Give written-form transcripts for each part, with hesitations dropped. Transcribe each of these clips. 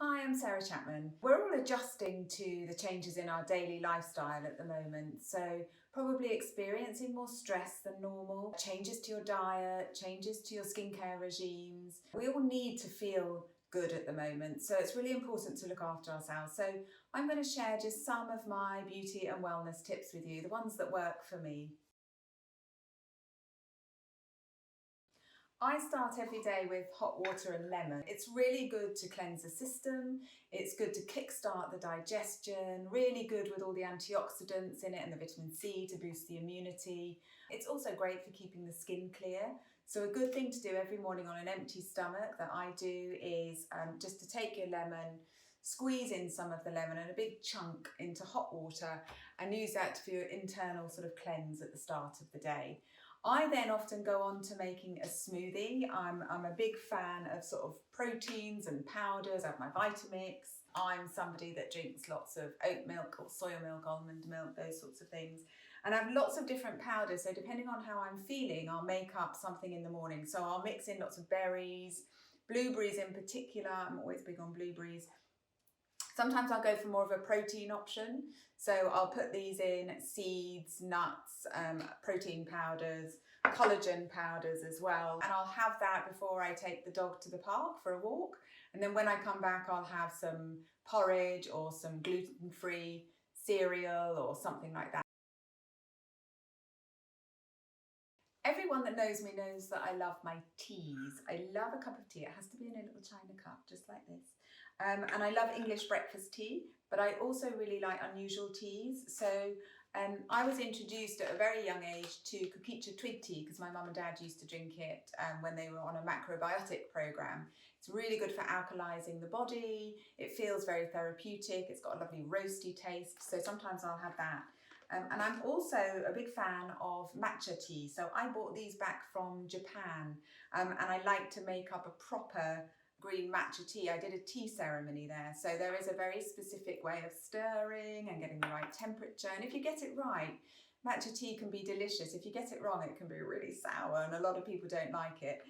Hi, I'm Sarah Chapman. We're all adjusting to the changes in our daily lifestyle at the moment, so probably experiencing more stress than normal, changes to your diet, changes to your skincare regimes. We all need to feel good at the moment, so it's really important to look after ourselves. So I'm going to share just some of my beauty and wellness tips with you, the ones that work for me. I start every day with hot water and lemon. It's really good to cleanse the system. It's good to kickstart the digestion, really good with all the antioxidants in it and the vitamin C to boost the immunity. It's also great for keeping the skin clear. So a good thing to do every morning on an empty stomach that I do is just to take your lemon, squeeze in some of the lemon and a big chunk into hot water and use that for your internal sort of cleanse at the start of the day. I then often go on to making a smoothie. I'm a big fan of sort of proteins and powders. I have my Vitamix. I'm somebody that drinks lots of oat milk or soya milk, almond milk, those sorts of things. And I have lots of different powders. So depending on how I'm feeling, I'll make up something in the morning. So I'll mix in lots of berries, blueberries in particular. I'm always big on blueberries. Sometimes I'll go for more of a protein option. So I'll put these in seeds, nuts, protein powders, collagen powders as well. And I'll have that before I take the dog to the park for a walk. And then when I come back, I'll have some porridge or some gluten-free cereal or something like that. Everyone that knows me knows that I love my teas. I love a cup of tea. It has to be in a little china cup, just like this. And I love English breakfast tea, but I also really like unusual teas. So I was introduced at a very young age to Kokicha twig tea because my mum and dad used to drink it when they were on a macrobiotic program. It's really good for alkalizing the body. It feels very therapeutic. It's got a lovely roasty taste. So sometimes I'll have that. And I'm also a big fan of matcha tea. So I bought these back from Japan and I like to make up a proper green matcha tea. I did a tea ceremony there. So there is a very specific way of stirring and getting the right temperature. And if you get it right, matcha tea can be delicious. If you get it wrong, it can be really sour and a lot of people don't like it.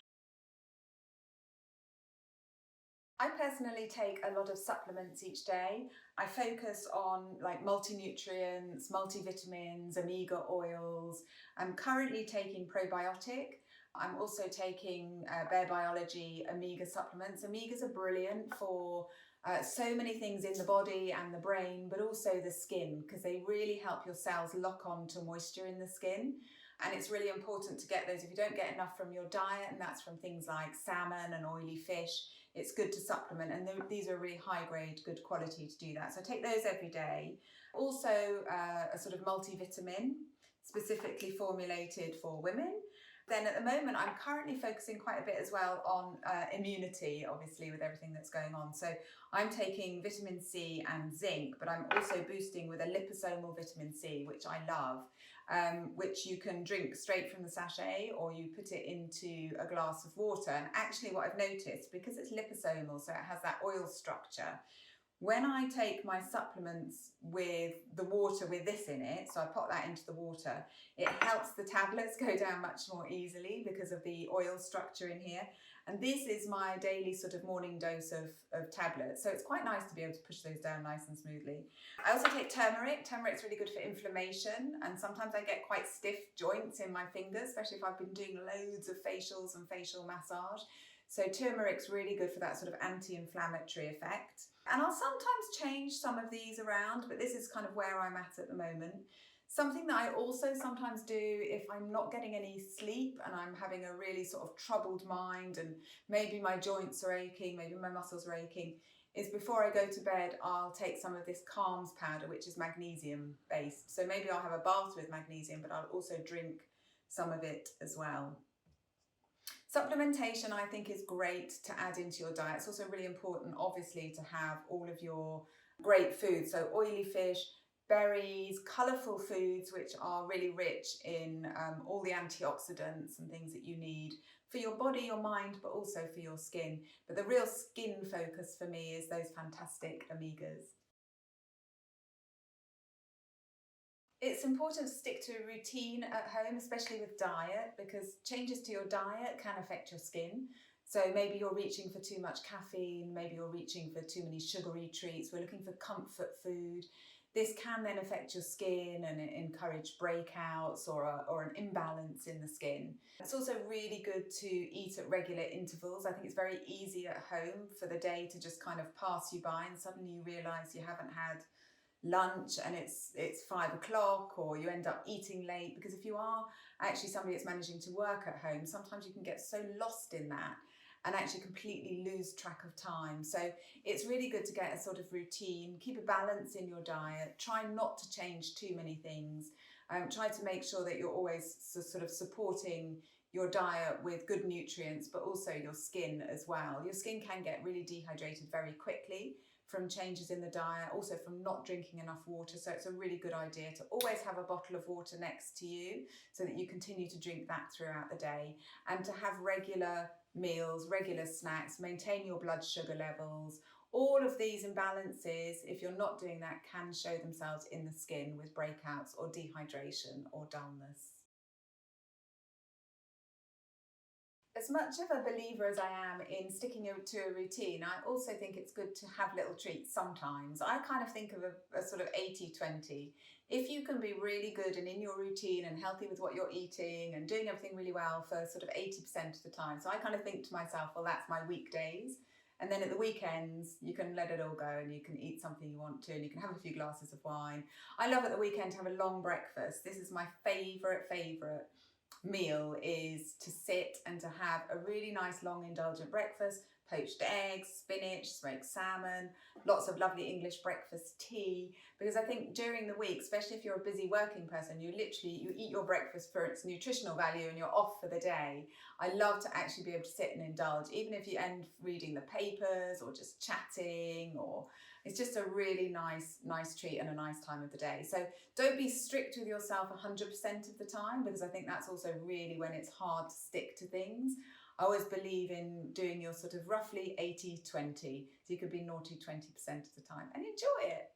I personally take a lot of supplements each day. I focus on like multi-nutrients, multivitamins, omega oils. I'm currently taking probiotic. I'm also taking Bare Biology omega supplements. Omegas are brilliant for so many things in the body and the brain, but also the skin, because they really help your cells lock on to moisture in the skin. And it's really important to get those if you don't get enough from your diet, and that's from things like salmon and oily fish. It's good to supplement, and these are really high grade, good quality to do that. So I take those every day. Also a sort of multivitamin specifically formulated for women. Then at the moment, I'm currently focusing quite a bit as well on immunity, obviously, with everything that's going on. So I'm taking vitamin C and zinc, but I'm also boosting with a liposomal vitamin C, which I love, which you can drink straight from the sachet or you put it into a glass of water. And actually what I've noticed, because it's liposomal, so it has that oil structure, when I take my supplements with the water with this in it, so I pop that into the water, it helps the tablets go down much more easily because of the oil structure in here. And this is my daily sort of morning dose of tablets. So it's quite nice to be able to push those down nice and smoothly. I also take turmeric. Turmeric's really good for inflammation. And sometimes I get quite stiff joints in my fingers, especially if I've been doing loads of facials and facial massage. So turmeric's really good for that sort of anti-inflammatory effect. And I'll sometimes change some of these around, but this is kind of where I'm at the moment. Something that I also sometimes do if I'm not getting any sleep and I'm having a really sort of troubled mind and maybe my joints are aching, maybe my muscles are aching, is before I go to bed, I'll take some of this Calms powder, which is magnesium based. So maybe I'll have a bath with magnesium, but I'll also drink some of it as well. Supplementation, I think, is great to add into your diet. It's also really important, obviously, to have all of your great foods. So oily fish, berries, colourful foods, which are really rich in all the antioxidants and things that you need for your body, your mind, but also for your skin. But the real skin focus for me is those fantastic omegas. It's important to stick to a routine at home, especially with diet, because changes to your diet can affect your skin. So maybe you're reaching for too much caffeine, maybe you're reaching for too many sugary treats, we're looking for comfort food. This can then affect your skin and encourage breakouts or an imbalance in the skin. It's also really good to eat at regular intervals. I think it's very easy at home for the day to just kind of pass you by and suddenly you realise you haven't had lunch and it's 5 o'clock, or you end up eating late, because if you are actually somebody that's managing to work at home, sometimes you can get so lost in that and actually completely lose track of time. So it's really good to get a sort of routine, keep a balance in your diet, try not to change too many things, try to make sure that you're always sort of supporting your diet with good nutrients, but also your skin as well. Your skin can get really dehydrated very quickly from changes in the diet, also from not drinking enough water. So it's a really good idea to always have a bottle of water next to you so that you continue to drink that throughout the day, and to have regular meals, regular snacks, maintain your blood sugar levels. All of these imbalances, if you're not doing that, can show themselves in the skin with breakouts or dehydration or dullness. As much of a believer as I am in sticking to a routine, I also think it's good to have little treats sometimes. I kind of think of a sort of 80-20. If you can be really good and in your routine and healthy with what you're eating and doing everything really well for sort of 80% of the time. So I kind of think to myself, well, that's my weekdays. And then at the weekends, you can let it all go and you can eat something you want to and you can have a few glasses of wine. I love at the weekend to have a long breakfast. This is my favourite meal, is to sit and to have a really nice long indulgent breakfast, poached eggs, spinach, smoked salmon, lots of lovely English breakfast tea, because I think during the week, especially if you're a busy working person, you eat your breakfast for its nutritional value and you're off for the day. I love to actually be able to sit and indulge, even if you end reading the papers or just chatting, or it's just a really nice treat and a nice time of the day. So don't be strict with yourself 100% of the time, because I think that's also really when it's hard to stick to things. I always believe in doing your sort of roughly 80-20, so you could be naughty 20% of the time and enjoy it.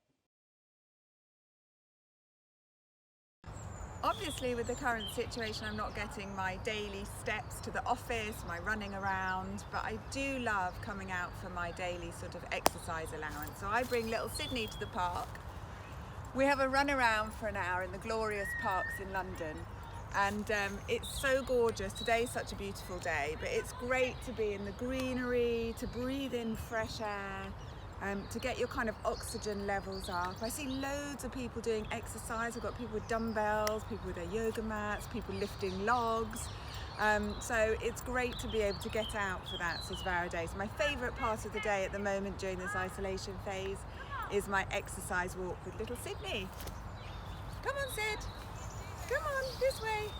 Obviously, with the current situation, I'm not getting my daily steps to the office, my running around, but I do love coming out for my daily sort of exercise allowance. So I bring little Sydney to the park. We have a run around for an hour in the glorious parks in London, and it's so gorgeous. Today's such a beautiful day, but it's great to be in the greenery, to breathe in fresh air, to get your kind of oxygen levels up. I see loads of people doing exercise. I've got people with dumbbells, people with their yoga mats, people lifting logs. So it's great to be able to get out for that sort of hour a day. So my favourite part of the day at the moment during this isolation phase is my exercise walk with little Sydney. Come on, Sid. Come on, this way.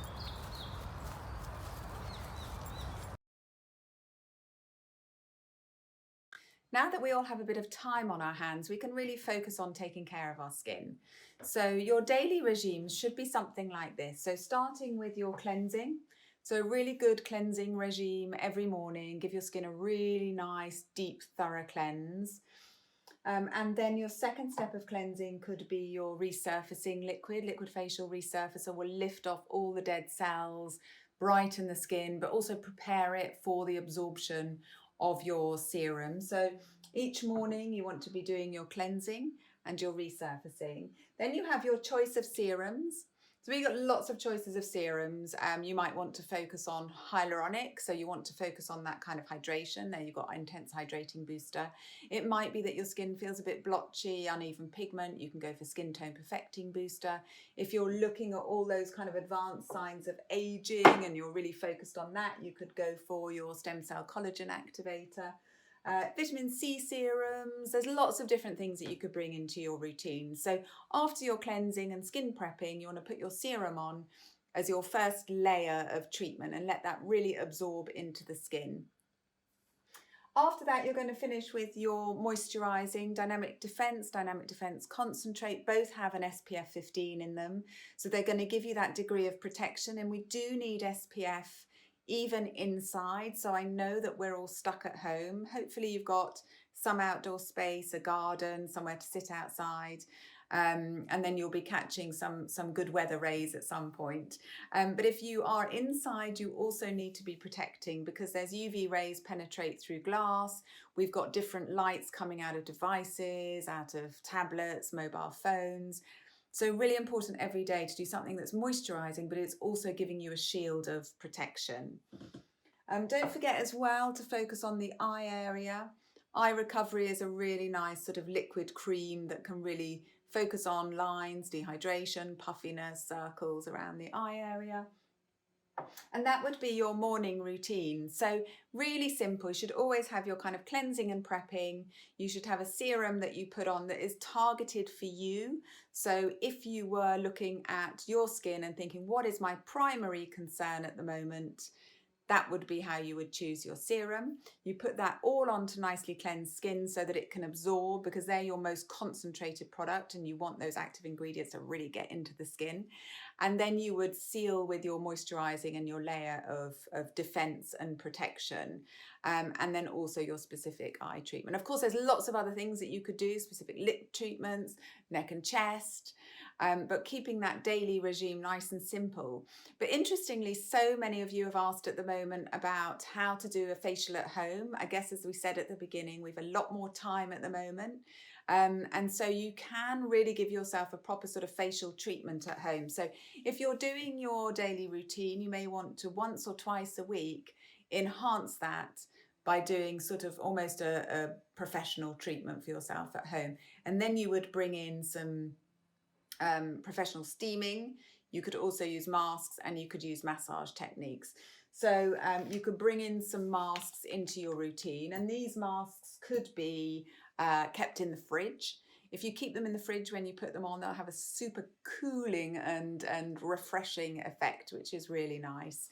Now that we all have a bit of time on our hands, we can really focus on taking care of our skin. So your daily regime should be something like this. So starting with your cleansing. So a really good cleansing regime every morning. Give your skin a really nice, deep, thorough cleanse. And then your second step of cleansing could be your resurfacing liquid. Liquid facial resurfacer will lift off all the dead cells, brighten the skin, but also prepare it for the absorption of your serum. So each morning you want to be doing your cleansing and your resurfacing. Then you have your choice of serums. So we've got lots of choices of serums. You might want to focus on hyaluronic, so you want to focus on that kind of hydration. There you've got intense hydrating booster. It might be that your skin feels a bit blotchy, uneven pigment. You can go for skin tone perfecting booster. If you're looking at all those kind of advanced signs of aging and you're really focused on that, you could go for your stem cell collagen activator. Vitamin C serums, there's lots of different things that you could bring into your routine. So after your cleansing and skin prepping, you want to put your serum on as your first layer of treatment and let that really absorb into the skin. After that, you're going to finish with your moisturising Dynamic Defense Concentrate. Both have an SPF 15 in them, so they're going to give you that degree of protection, and we do need SPF even inside. So I know that we're all stuck at home. Hopefully you've got some outdoor space, a garden, somewhere to sit outside. and then you'll be catching some good weather rays at some point. But if you are inside, you also need to be protecting, because there's UV rays penetrate through glass. We've got different lights coming out of devices, out of tablets, mobile phones. So really important every day to do something that's moisturising, but it's also giving you a shield of protection. Don't forget as well to focus on the eye area. Eye recovery is a really nice sort of liquid cream that can really focus on lines, dehydration, puffiness, circles around the eye area. And that would be your morning routine. So really simple. You should always have your kind of cleansing and prepping. You should have a serum that you put on that is targeted for you. So if you were looking at your skin and thinking, what is my primary concern at the moment? That would be how you would choose your serum. You put that all onto nicely cleansed skin so that it can absorb, because they're your most concentrated product and you want those active ingredients to really get into the skin. And then you would seal with your moisturizing and your layer of defense and protection. And then also your specific eye treatment. Of course, there's lots of other things that you could do, specific lip treatments, neck and chest. But keeping that daily regime nice and simple. But interestingly, so many of you have asked at the moment about how to do a facial at home. I guess, as we said at the beginning, we've a lot more time at the moment. And so you can really give yourself a proper sort of facial treatment at home. So if you're doing your daily routine, you may want to once or twice a week enhance that by doing sort of almost a professional treatment for yourself at home. And then you would bring in some professional steaming. You could also use masks, and you could use massage techniques. So you could bring in some masks into your routine, and these masks could be kept in the fridge. If you keep them in the fridge, when you put them on, they'll have a super cooling and refreshing effect, which is really nice.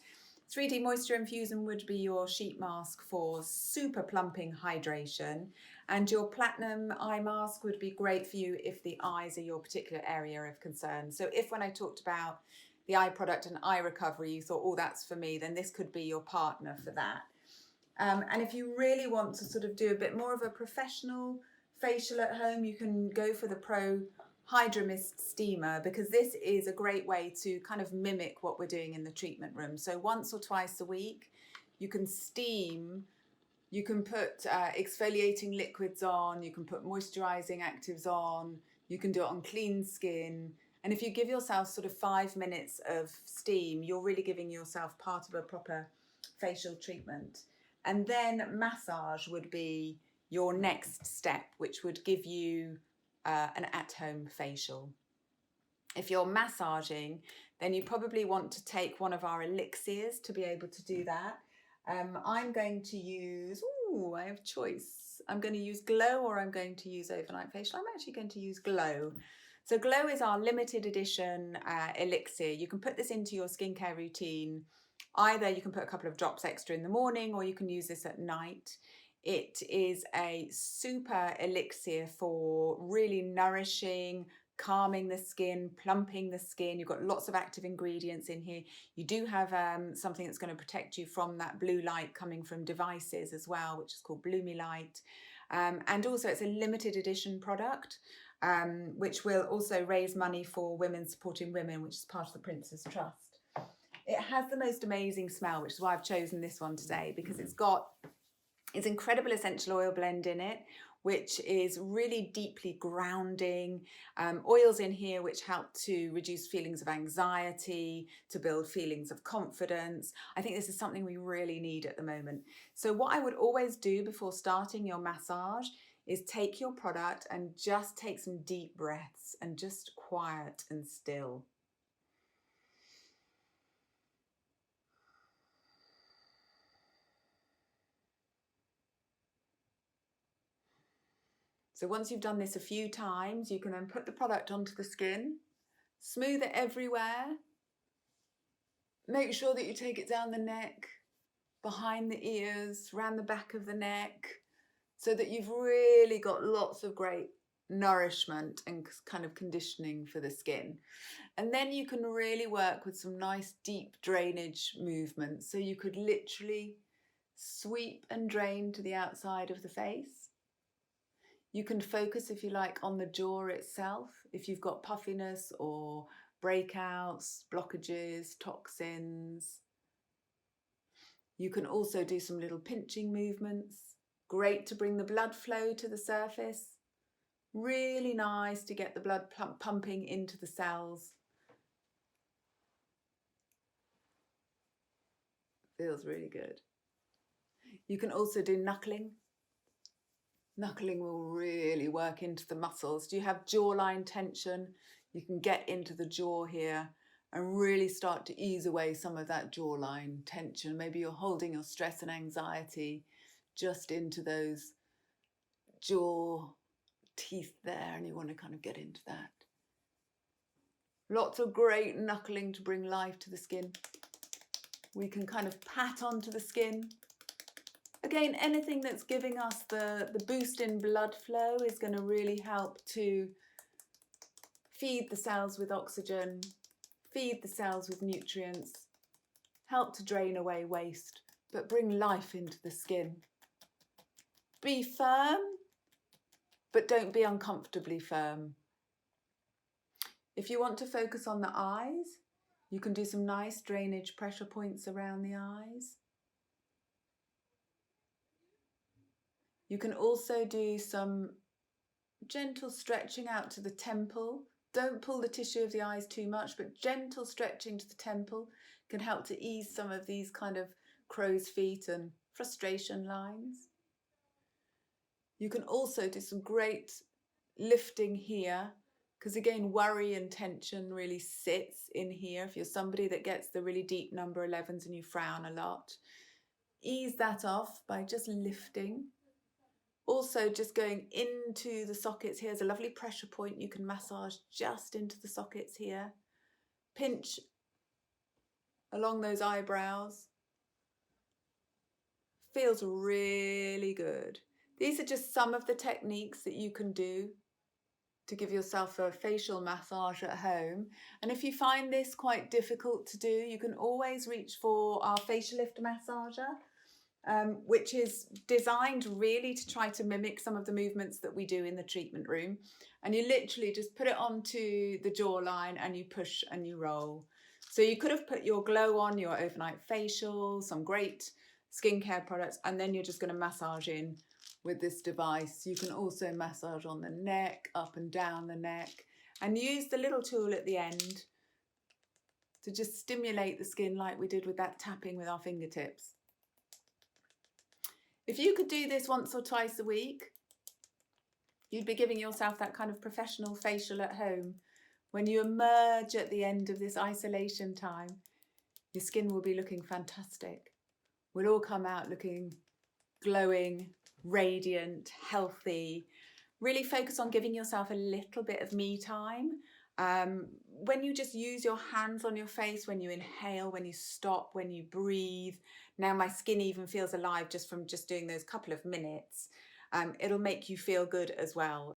3D Moisture Infusion would be your sheet mask for super plumping hydration, and your platinum eye mask would be great for you if the eyes are your particular area of concern. So if, when I talked about the eye product and eye recovery, you thought, oh, that's for me, then this could be your partner for that. And if you really want to sort of do a bit more of a professional facial at home, you can go for the Pro Hydra Mist Steamer, because this is a great way to kind of mimic what we're doing in the treatment room. So once or twice a week, you can steam, you can put exfoliating liquids on, you can put moisturizing actives on, you can do it on clean skin. And if you give yourself sort of 5 minutes of steam, you're really giving yourself part of a proper facial treatment. And then massage would be your next step, which would give you an at-home facial. If you're massaging, then you probably want to take one of our elixirs to be able to do that. I'm going to use, I have choice. I'm going to use Glow, or I'm going to use Overnight Facial. I'm actually going to use Glow. So Glow is our limited edition elixir. You can put this into your skincare routine. Either you can put a couple of drops extra in the morning, or you can use this at night. It is a super elixir for really nourishing, calming the skin, plumping the skin. You've got lots of active ingredients in here. You do have something that's going to protect you from that blue light coming from devices as well, which is called Bloomy Light. And also it's a limited edition product, which will also raise money for Women Supporting Women, which is part of the Prince's Trust. It has the most amazing smell, which is why I've chosen this one today, because it's got its incredible essential oil blend in it, which is really deeply grounding. Oils in here which help to reduce feelings of anxiety, to build feelings of confidence. I think this is something we really need at the moment. So what I would always do before starting your massage is take your product and just take some deep breaths and just quiet and still. So once you've done this a few times, you can then put the product onto the skin, smooth it everywhere. Make sure that you take it down the neck, behind the ears, around the back of the neck, so that you've really got lots of great nourishment and kind of conditioning for the skin. And then you can really work with some nice deep drainage movements. So you could literally sweep and drain to the outside of the face. You can focus, if you like, on the jaw itself. If you've got puffiness or breakouts, blockages, toxins. You can also do some little pinching movements. Great to bring the blood flow to the surface. Really nice to get the blood pumping into the cells. Feels really good. You can also do knuckling. Knuckling will really work into the muscles. Do you have jawline tension? You can get into the jaw here and really start to ease away some of that jawline tension. Maybe you're holding your stress and anxiety just into those jaw teeth there, and you want to kind of get into that. Lots of great knuckling to bring life to the skin. We can kind of pat onto the skin. Again, anything that's giving us the boost in blood flow is going to really help to feed the cells with oxygen, feed the cells with nutrients, help to drain away waste, but bring life into the skin. Be firm, but don't be uncomfortably firm. If you want to focus on the eyes, you can do some nice drainage pressure points around the eyes. You can also do some gentle stretching out to the temple. Don't pull the tissue of the eyes too much, but gentle stretching to the temple can help to ease some of these kind of crow's feet and frustration lines. You can also do some great lifting here, because again, worry and tension really sits in here. If you're somebody that gets the really deep number 11s and you frown a lot, ease that off by just lifting. Also, just going into the sockets. Here's a lovely pressure point you can massage just into the sockets here. Pinch along those eyebrows. Feels really good. These are just some of the techniques that you can do to give yourself a facial massage at home. And if you find this quite difficult to do, you can always reach for our facial lift massager. Which is designed really to try to mimic some of the movements that we do in the treatment room. And you literally just put it onto the jawline and you push and you roll. So you could have put your glow on, your overnight facial, some great skincare products, and then you're just going to massage in with this device. You can also massage on the neck, up and down the neck, and use the little tool at the end to just stimulate the skin like we did with that tapping with our fingertips. If you could do this once or twice a week, you'd be giving yourself that kind of professional facial at home. When you emerge at the end of this isolation time, your skin will be looking fantastic. We'll all come out looking glowing, radiant, healthy. Really focus on giving yourself a little bit of me time. When you just use your hands on your face, when you inhale, when you stop, when you breathe. Now my skin even feels alive just from just doing those couple of minutes. It'll make you feel good as well.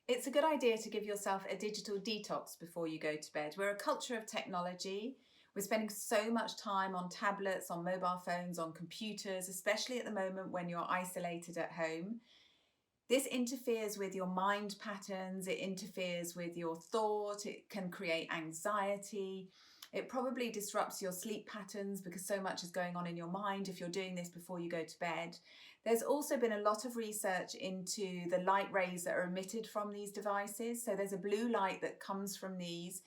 It's a good idea to give yourself a digital detox before you go to bed. We're a culture of technology. We're spending so much time on tablets, on mobile phones, on computers, especially at the moment when you're isolated at home. This interferes with your mind patterns, it interferes with your thought, it can create anxiety. It probably disrupts your sleep patterns because so much is going on in your mind if you're doing this before you go to bed. There's also been a lot of research into the light rays that are emitted from these devices. So there's a blue light that comes from these,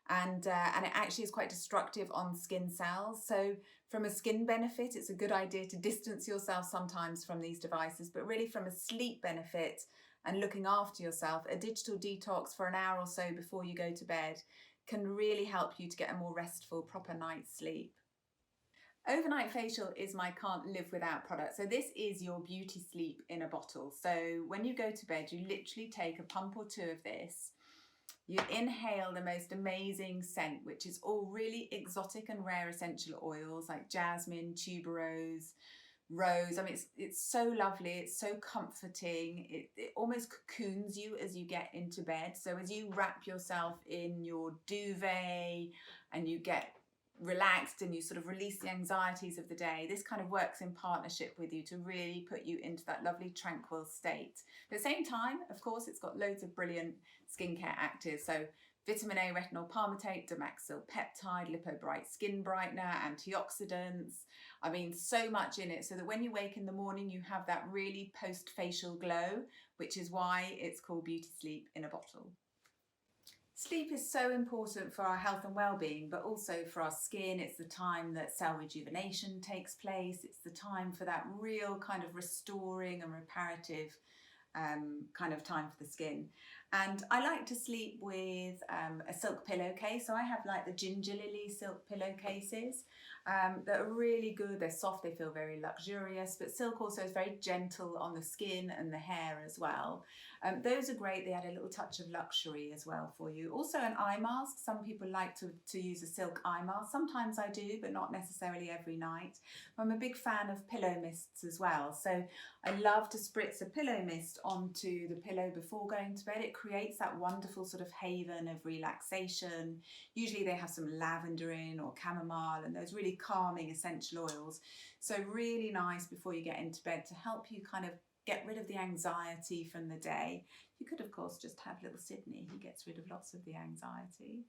and it actually is quite destructive on skin cells. So from a skin benefit, it's a good idea to distance yourself sometimes from these devices, but really from a sleep benefit and looking after yourself, a digital detox for an hour or so before you go to bed can really help you to get a more restful, proper night's sleep. Overnight facial is my can't live without product. So this is your beauty sleep in a bottle. So when you go to bed, you literally take a pump or two of this. You inhale the most amazing scent, which is all really exotic and rare essential oils like jasmine, tuberose, rose. I mean, it's so lovely. It's so comforting. It almost cocoons you as you get into bed. So as you wrap yourself in your duvet and you get relaxed and you sort of release the anxieties of the day, this kind of works in partnership with you to really put you into that lovely tranquil state. At the same time, of course, it's got loads of brilliant skincare actives. So vitamin A retinol palmitate, Damaxil peptide, lipobright skin brightener, antioxidants. I mean, so much in it so that when you wake in the morning, you have that really post-facial glow, which is why it's called Beauty Sleep in a bottle. Sleep is so important for our health and well-being, but also for our skin. It's the time that cell rejuvenation takes place. It's the time for that real kind of restoring and reparative kind of time for the skin. And I like to sleep with a silk pillowcase. So I have like the ginger lily silk pillowcases that are really good. They're soft, they feel very luxurious, but silk also is very gentle on the skin and the hair as well. Those are great. They add a little touch of luxury as well for you. Also an eye mask. Some people like to use a silk eye mask. Sometimes I do, but not necessarily every night. I'm a big fan of pillow mists as well. So I love to spritz a pillow mist onto the pillow before going to bed. It creates that wonderful sort of haven of relaxation. Usually they have some lavender in or chamomile and those really calming essential oils. So really nice before you get into bed to help you kind of get rid of the anxiety from the day. You could, of course, just have little Sydney. He gets rid of lots of the anxiety.